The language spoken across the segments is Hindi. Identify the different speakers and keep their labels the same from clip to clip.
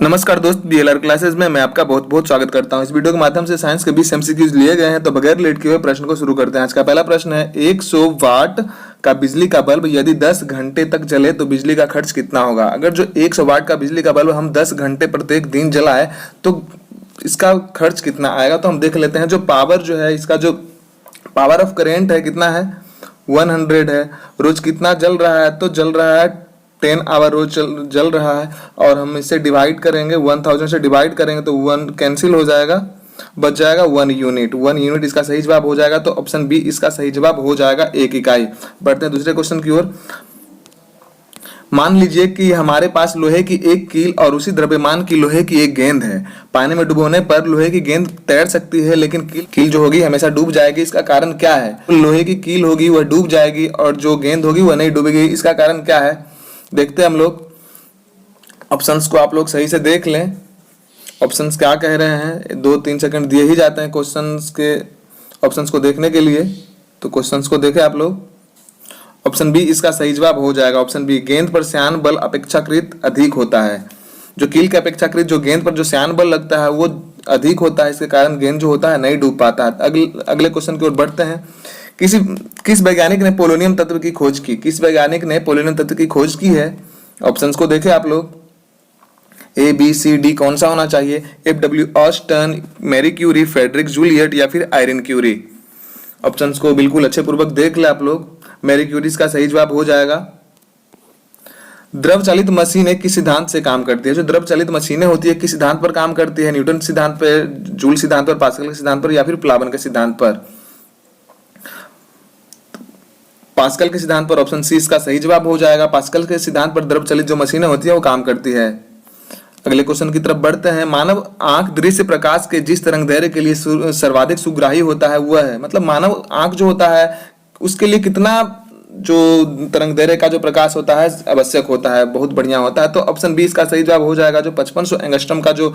Speaker 1: नमस्कार दोस्त, बीएलआर क्लासेस में मैं आपका बहुत बहुत स्वागत करता हूं। इस वीडियो के माध्यम से साइंस के 20 एमसीक्यूज लिए गए हैं, तो बगैर लेट किए हुए प्रश्न को शुरू करते हैं। आज का पहला प्रश्न है, 100 वाट का बिजली का बल्ब यदि 10 घंटे तक जले तो बिजली का खर्च कितना होगा। अगर जो 100 वाट का बिजली का बल्ब हम 10 घंटे प्रत्येक दिन जलाए तो इसका खर्च कितना आएगा। तो हम देख लेते हैं, जो पावर जो है, इसका जो पावर ऑफ करेंट है कितना है, 100 है। रोज कितना जल रहा है, तो जल रहा है 10 आवर रोज जल रहा है। और हम इसे डिवाइड करेंगे, 1000 से डिवाइड करेंगे तो 1 कैंसिल हो जाएगा, बच जाएगा 1 यूनिट। 1 यूनिट इसका सही जवाब हो जाएगा, तो ऑप्शन बी इसका सही जवाब हो जाएगा, 1 इकाई। बढ़ते हैं दूसरे क्वेश्चन की ओर। मान लीजिए कि हमारे पास लोहे की एक कील और उसी द्रव्यमान की लोहे की एक गेंद है। पानी में डुबोने पर लोहे की गेंद तैर सकती है, लेकिन कील जो होगी हमेशा डूब जाएगी। इसका कारण क्या है। लोहे की कील होगी वह डूब जाएगी और जो गेंद होगी वह नहीं डूबेगी। इसका कारण क्या है, देखते हैं हम लोग। ऑप्शंस को आप लोग सही से देख लें, ऑप्शंस क्या कह रहे हैं। 2-3 सेकंड दिए ही जाते हैं क्वेश्चंस के, ऑप्शंस को देखने के लिए। तो क्वेश्चंस को देखें आप लोग। ऑप्शन बी इसका सही जवाब हो जाएगा। ऑप्शन बी, गेंद पर श्यान बल अपेक्षाकृत अधिक होता है। जो कील के अपेक्षाकृत जो गेंद पर जो श्यान बल लगता है वो अधिक होता है, इसके कारण गेंद जो होता है नहीं डूब पाता है। अगले क्वेश्चन की ओर बढ़ते हैं। किस वैज्ञानिक ने पोलोनियम तत्व की खोज की। किस वैज्ञानिक ने पोलोनियम तत्व की खोज की है। ऑप्शंस को देखें आप लोग, ए बी सी डी कौन सा होना चाहिए। FW Aston, Marie Curie, Frederic Joliot या फिर आयरन क्यूरी। ऑप्शंस को बिल्कुल अच्छे पूर्वक देख ले आप लोग। मैरी क्यूरी का सही जवाब हो जाएगा। द्रव चालित मशीनें किस सिद्धांत से काम करती है। जो द्रव चालित मशीनें होती है किस सिद्धांत पर काम करती है। न्यूटन सिद्धांत पर, जूल सिद्धांत पर, पास्कल के सिद्धांत पर या फिर प्लावन के सिद्धांत पर। पास्कल के सिद्धांत पर। ऑप्शन सी इसका सही जवाब हो जाएगा। पास्कल के सिद्धांत पर द्रव चलित जो मशीनें होती है वो काम करती है। अगले क्वेश्चन की तरफ बढ़ते हैं। मानव आंख दृश्य प्रकाश के जिस तरंगदैर्घ्य के लिए सर्वाधिक सुग्राही होता है वह है, मतलब मानव आंख जो होता है उसके लिए कितना जो तरंगदैर्घ्य का जो प्रकाश होता है आवश्यक होता है, बहुत बढ़िया होता है। तो ऑप्शन बी इसका सही जवाब हो जाएगा। जो 5500 एंगस्ट्रॉम का जो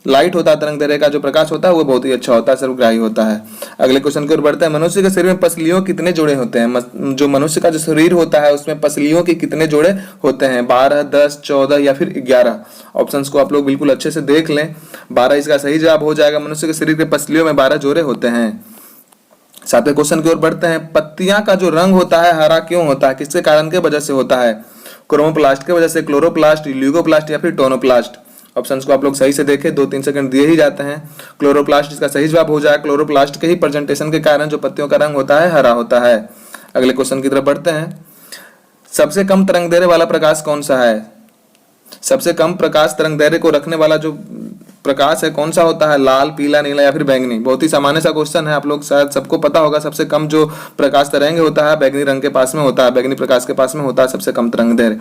Speaker 1: लाइट होता है, तरंगदैर्घ्य का जो प्रकाश होता है वो बहुत ही अच्छा होता है, सर्वग्राही होता है। अगले क्वेश्चन की ओर बढ़ते हैं। मनुष्य के शरीर में पसलियों कितने जोड़े होते हैं। जो मनुष्य का जो शरीर होता है उसमें पसलियों के कितने जोड़े होते हैं। 12, 10, 14 या फिर 11। ऑप्शंस को आप लोग बिल्कुल अच्छे से देख लें। 12 इसका सही जवाब हो जाएगा। मनुष्य के शरीर के पसलियों में 12 जोड़े होते हैं। सातवें क्वेश्चन की ओर बढ़ते हैं। पत्तियां का जो रंग होता है हरा क्यों होता है, किसके कारण के वजह से होता है। क्रोमोप्लास्ट के वजह से, क्लोरोप्लास्ट, ल्यूकोप्लास्ट या फिर टोनोप्लास्ट। ऑप्शंस को आप लोग सही से देखें, 2-3 सेकंड दिए ही जाते हैं। क्लोरोप्लास्ट इसका सही जवाब हो जाएगा। क्लोरोप्लास्ट के ही प्रेजेंटेशन के कारण जो पत्तियों का रंग होता है हरा होता है। अगले क्वेश्चन की तरफ बढ़ते हैं। सबसे कम तरंगदैर्घ्य वाला प्रकाश कौन सा है। सबसे कम प्रकाश तरंगदैर्घ्य को रखने वाला जो प्रकाश है कौन सा होता है। लाल, पीला, नीला या फिर बैंगनी। बहुत ही सामान्य सा क्वेश्चन है, आप लोग शायद सबको पता होगा। सबसे कम जो प्रकाश तरंग होता है बैगनी रंग के पास में होता है, बैगनी प्रकाश के पास में होता है सबसे कम तरंगदैर्घ्य।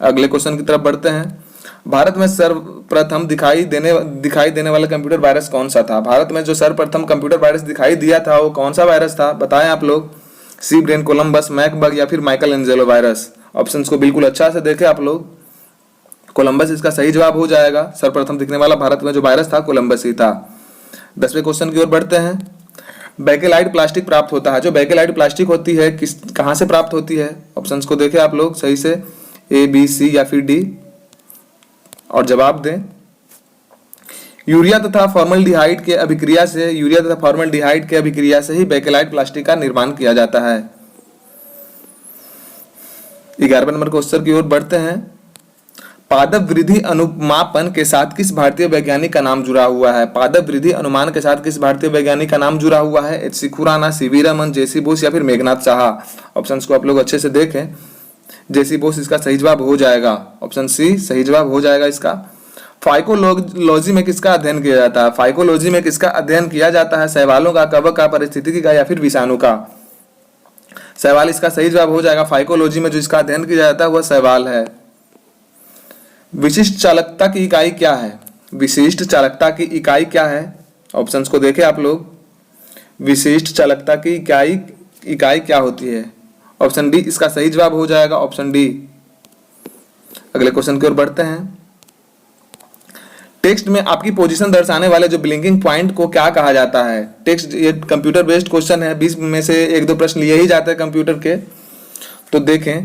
Speaker 1: अगले क्वेश्चन की तरफ बढ़ते हैं। भारत में सर्वप्रथम दिखाई देने वाला कंप्यूटर वायरस कौन सा था। भारत में जो सर्वप्रथम कंप्यूटर वायरस दिखाई दिया था वो कौन सा वायरस था, बताएं आप लोग। सी ब्रेन, कोलंबस, मैकबग या फिर माइकल एंजेलो वायरस। ऑप्शंस को बिल्कुल अच्छा से देखें आप लोग। कोलंबस इसका सही जवाब हो जाएगा। सर्वप्रथम दिखने वाला भारत में जो वायरस था कोलंबस ही था। 10वें क्वेश्चन की ओर बढ़ते हैं। बेकेलाइट प्लास्टिक प्राप्त होता है। जो बेकेलाइट प्लास्टिक होती है कहां से प्राप्त होती है। ऑप्शंस को देखें आप लोग सही से, ए, बी, सी या फिर डी, और जवाब दें। यूरिया तथा फॉर्मल्डिहाइड के अभिक्रिया से ही बेकेलाइट प्लास्टिक का निर्माण किया जाता है। 11वें नंबर क्वेश्चन की ओर बढ़ते हैं। पादप वृद्धि अनुमापन के साथ किस भारतीय वैज्ञानिक का नाम जुड़ा हुआ है। पादप वृद्धि अनुमान के साथ किस भारतीय वैज्ञानिक का नाम जुड़ा हुआ है। H C Khurana, CV Raman, JC Bose या फिर मेघनाथ साहा। ऑप्शंस को आप लोग अच्छे से देखें। जेसी बोस इसका सही जवाब हो जाएगा। ऑप्शन सी सही जवाब हो जाएगा इसका। फाइकोलॉजी में किसका अध्ययन किया जाता है। फाइकोलॉजी में किसका अध्ययन किया जाता है। शैवालों का, कवक का, पारिस्थितिकी का या फिर विषाणु का। शैवाल इसका सही जवाब हो जाएगा। फाइकोलॉजी में जो इसका अध्ययन किया जाता है वह शैवाल है। विशिष्ट चालकता की इकाई क्या है। विशिष्ट चालकता की इकाई क्या है। ऑप्शंस को देखें आप लोग। विशिष्ट चालकता की इकाई क्या होती है। ऑप्शन डी इसका सही जवाब हो जाएगा। Option D. अगले क्वेश्चन की ओर बढ़ते हैं। टेक्स्ट में आपकी पोजीशन दर्शाने वाले जो ब्लिंकिंग पॉइंट को क्या कहा जाता है। टेक्स्ट, ये कंप्यूटर बेस्ड क्वेश्चन है, 20 में से 1-2 प्रश्न लिए ही जाते हैं कंप्यूटर के, तो देखें।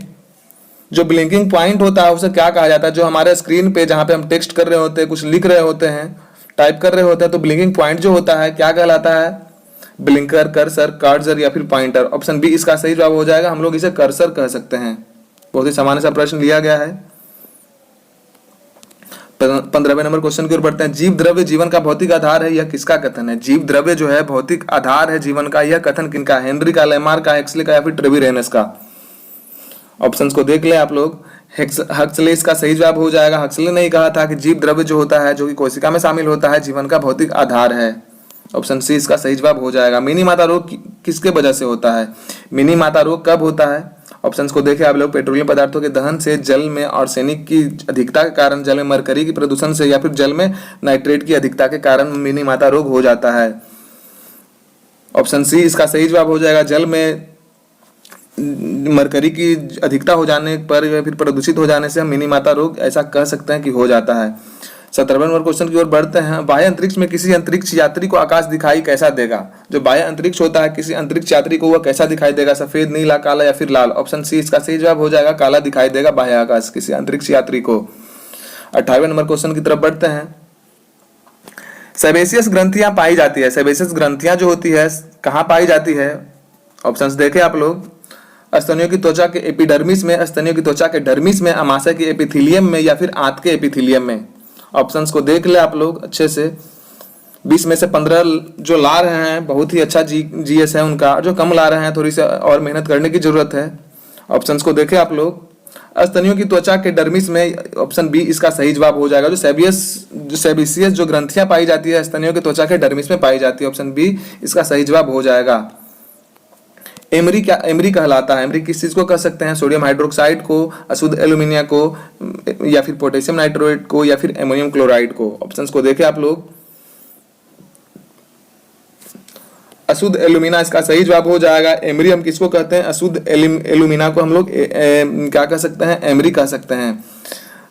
Speaker 1: जो ब्लिंकिंग पॉइंट होता है उसे क्या कहा जाता है? जो हमारे स्क्रीन पे जहाँ पे हम टेक्स्ट कर रहे होते हैं, कुछ लिख रहे होते हैं, टाइप कर रहे होते हैं, तो ब्लिंकिंग पॉइंट जो होता है क्या कहलाता है? ब्लिंकर, कर्सर, कर्सर या फिर पॉइंटर। ऑप्शन बी इसका सही जवाब हो जाएगा। हम लोग इसे कर्सर कह सकते हैं। बहुत ही सामान्य सा प्रश्न लिया गया है। 15वें नंबर क्वेश्चन की ओर बढ़ते हैं। जीव द्रव्य जीवन का भौतिक आधार है, यह किसका कथन है? जीव द्रव्य जो है भौतिक आधार है जीवन का, यह कथन किनका? हेनरी का, लेमार्क का, हक्सले का या फिर ट्रेविरेनस का? ऑप्शंस को देख ले आप लोग। हक्सले इसका सही जवाब हो जाएगा। हक्सले ने ही कहा था कि जीव द्रव्य जो होता है, जो कि कोशिका में शामिल होता है, जीवन का भौतिक आधार है। ऑप्शन सी इसका सही जवाब हो जाएगा। मिनी माता रोग किसके वजह से होता है? मिनी माता रोग कब होता है? ऑप्शंस को देखें आप लोग। पेट्रोलियम पदार्थों के दहन से, जल में आर्सेनिक की अधिकता के कारण, जल में मरकरी की प्रदूषण से या फिर जल में नाइट्रेट की अधिकता के कारण मिनी माता रोग हो जाता है। ऑप्शन सी इसका सही जवाब हो जाएगा। जल में मरकरी की अधिकता हो जाने पर या फिर प्रदूषित हो जाने से हम मिनी माता रोग ऐसा कह सकते हैं कि हो जाता है। 17वें नंबर क्वेश्चन की ओर बढ़ते हैं। बाह्य अंतरिक्ष में किसी अंतरिक्ष यात्री को आकाश दिखाई कैसा देगा? जो बाह्य अंतरिक्ष होता है, किसी अंतरिक्ष यात्री को वह कैसा दिखाई देगा? सफेद, नीला, काला या फिर लाल? ऑप्शन सी इसका सही जवाब हो जाएगा। काला दिखाई देगा बाह्य आकाश किसी अंतरिक्ष यात्री को। 28वें नंबर क्वेश्चन की तरफ बढ़ते हैं। सेबेसियस ग्रंथियां पाई जाती है। सेबेसियस ग्रंथियां जो होती है कहाँ पाई जाती है? ऑप्शंस देखें आप लोग। स्तनियों की त्वचा के एपिडर्मिस में, स्तनियों की त्वचा के डर्मिस में, अमाशय के एपिथीलियम में या फिर आंत के एपिथीलियम में? ऑप्शंस को देख ले आप लोग अच्छे से। 20 में से 15 जो ला रहे हैं बहुत ही अच्छा जीएस है उनका, जो कम ला रहे हैं थोड़ी सी और मेहनत करने की जरूरत है। ऑप्शंस को देखें आप लोग। स्तनियों की त्वचा के डर्मिस में, ऑप्शन बी इसका सही जवाब हो जाएगा। जो सेबेसियस जो ग्रंथियां पाई जाती है स्तनियों की त्वचा के डर्मिस में पाई जाती है, ऑप्शन बी इसका सही जवाब हो जाएगा। एमरी क्या एमरी कहलाता है? एमरी किस चीज को कह सकते हैं? सोडियम हाइड्रोक्साइड को, अशुद्ध एल्यूमिनिया को या फिर पोटेशियम नाइट्रेट को या फिर एमोनियम क्लोराइड को? ऑप्शंस को देखें आप लोग। अशुद्ध एल्यूमिना इसका सही जवाब हो जाएगा। एमरी हम किसको कहते हैं? अशुद्ध एल्यूमिना को हम लोग क्या कह सकते हैं? एमरी कह सकते हैं।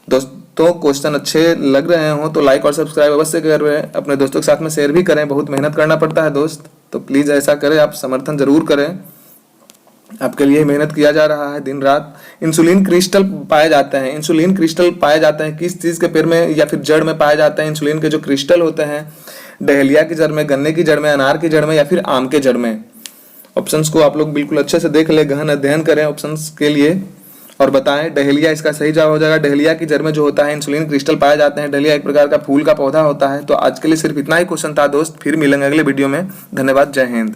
Speaker 1: दोस्तों क्वेश्चन अच्छे लग रहे हो तो लाइक और सब्सक्राइब अवश्य करें। अपने दोस्तों के साथ में शेयर भी करें। बहुत मेहनत करना पड़ता है दोस्त, तो प्लीज ऐसा करें, आप समर्थन जरूर करें। आपके लिए मेहनत किया जा रहा है दिन रात। इंसुलिन क्रिस्टल पाए जाते हैं। इंसुलिन क्रिस्टल पाए जाते हैं किस चीज के पेड़ में या फिर जड़ में पाए जाते हैं? इंसुलिन के जो क्रिस्टल होते हैं, डहेलिया की जड़ में, गन्ने की जड़ में, अनार की जड़ में या फिर आम के जड़ में? ऑप्शंस को आप लोग बिल्कुल अच्छे से देख ले, गहन अध्ययन करें ऑप्शंस के लिए और बताएं। डहेलिया इसका सही जवाब हो जाएगा। डहेलिया की जड़ में जो होता है इंसुलिन क्रिस्टल पाए जाते हैं। डहेलिया एक प्रकार का फूल का पौधा होता है। तो आज के लिए सिर्फ इतना ही क्वेश्चन था दोस्त। फिर मिलेंगे अगले वीडियो में। धन्यवाद। जय हिंद।